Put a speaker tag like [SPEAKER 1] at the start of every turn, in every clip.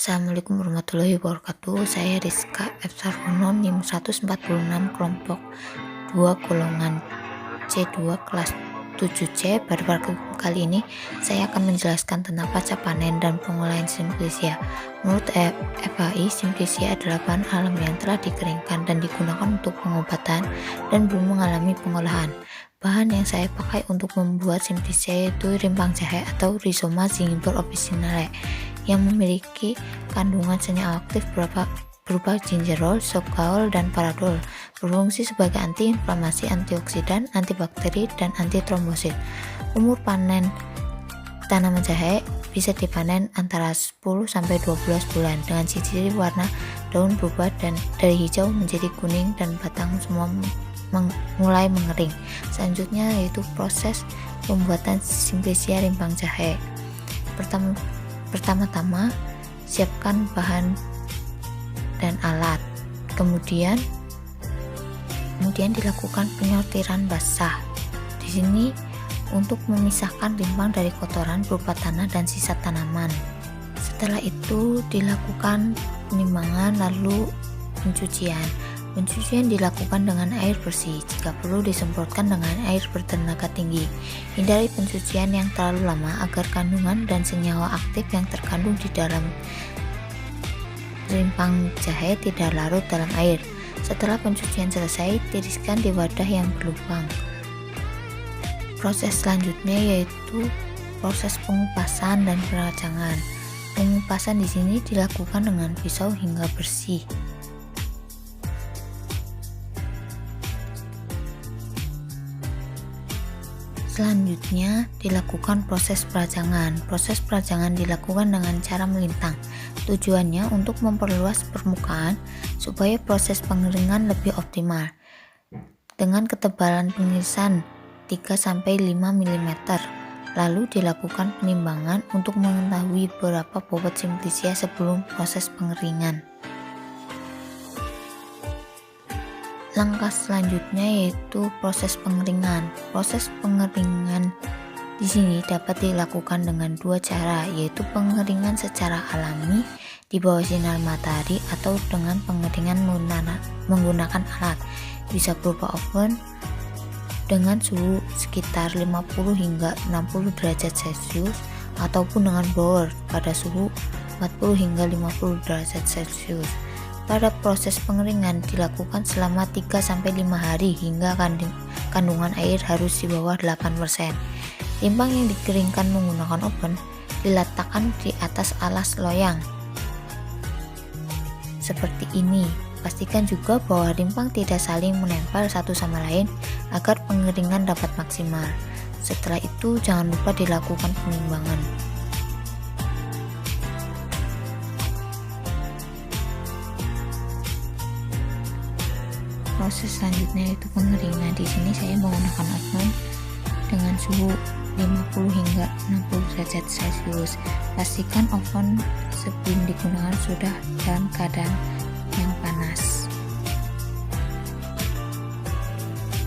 [SPEAKER 1] Assalamualaikum warahmatullahi wabarakatuh. Saya Rizka F. Sarwono, NIM 146, kelompok 2 golongan C2 kelas 7C. Pada kali ini saya akan menjelaskan tentang pasca panen dan pengolahan Simplicia. Menurut FAI, Simplicia adalah bahan alam yang telah dikeringkan dan digunakan untuk pengobatan dan belum mengalami pengolahan. Bahan yang saya pakai untuk membuat Simplicia yaitu rimpang jahe atau Rhizoma zingiber officinale yang memiliki kandungan senyawa aktif berupa gingerol, sorbitol, dan paradol, berfungsi sebagai antiinflamasi, antioksidan, antibakteri, dan antitrombosit. Umur panen tanaman jahe bisa dipanen antara 10-12 bulan dengan ciri warna daun berubah dan dari hijau menjadi kuning dan batang semua mulai mengering. Selanjutnya yaitu proses pembuatan Simplicia rimpang jahe. Pertama-tama siapkan bahan dan alat, kemudian dilakukan penyortiran basah. Di sini untuk memisahkan rimpang dari kotoran berupa tanah dan sisa tanaman. Setelah itu dilakukan penimbangan lalu pencucian. Pencucian dilakukan dengan air bersih, jika perlu disemprotkan dengan air bertenaga tinggi. Hindari pencucian yang terlalu lama agar kandungan dan senyawa aktif yang terkandung di dalam rimpang jahe tidak larut dalam air. Setelah pencucian selesai, tiriskan di wadah yang berlubang. Proses selanjutnya yaitu proses pengupasan dan peracangan. Pengupasan di sini dilakukan dengan pisau hingga bersih. Selanjutnya dilakukan proses peracangan. Proses peracangan dilakukan dengan cara melintang. Tujuannya untuk memperluas permukaan supaya proses pengeringan lebih optimal. Dengan ketebalan pengirisan 3-5 mm. Lalu dilakukan penimbangan untuk mengetahui berapa bobot Simplicia sebelum proses pengeringan. Langkah selanjutnya yaitu proses pengeringan. Proses pengeringan di sini dapat dilakukan dengan dua cara, yaitu pengeringan secara alami di bawah sinar matahari atau dengan pengeringan menggunakan alat, bisa berupa oven dengan suhu sekitar 50 hingga 60 derajat Celcius ataupun dengan blower pada suhu 40 hingga 50 derajat Celcius. Pada proses pengeringan dilakukan selama 3-5 hari hingga kandungan air harus di bawah 8%. Rimpang yang dikeringkan menggunakan oven diletakkan di atas alas loyang seperti ini. Pastikan juga bahwa rimpang tidak saling menempel satu sama lain agar pengeringan dapat maksimal. Setelah itu jangan lupa dilakukan penimbangan. Proses selanjutnya yaitu pengeringan. Di sini saya menggunakan oven dengan suhu 50 hingga 60 derajat Celcius. Pastikan oven sebelum digunakan sudah dalam keadaan yang panas.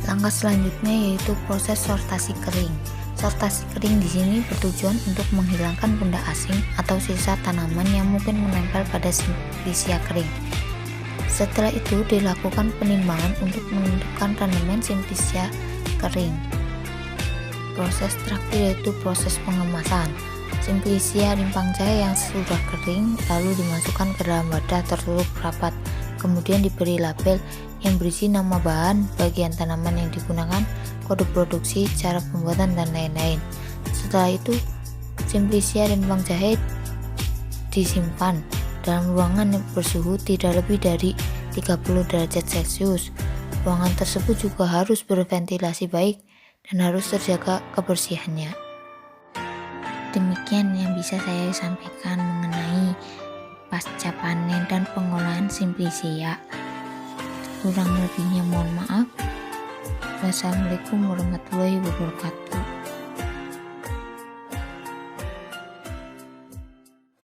[SPEAKER 1] Langkah selanjutnya yaitu proses sortasi kering. Sortasi kering di sini bertujuan untuk menghilangkan benda asing atau sisa tanaman yang mungkin menempel pada Simplicia kering. Setelah itu dilakukan penimbangan untuk menentukan tanaman Simplicia kering. Proses terakhir yaitu proses pengemasan. Simplicia rimpang jahe yang sudah kering lalu dimasukkan ke dalam wadah tertutup rapat, kemudian diberi label yang berisi nama bahan, bagian tanaman yang digunakan, kode produksi, cara pembuatan, dan lain-lain. Setelah itu Simplicia rimpang jahe disimpan dalam ruangan yang bersuhu tidak lebih dari 30 derajat Celcius. Ruangan tersebut juga harus berventilasi baik dan harus terjaga kebersihannya. Demikian yang bisa saya sampaikan mengenai pasca panen dan pengolahan Simplicia. Kurang lebihnya mohon maaf. Wassalamualaikum warahmatullahi wabarakatuh.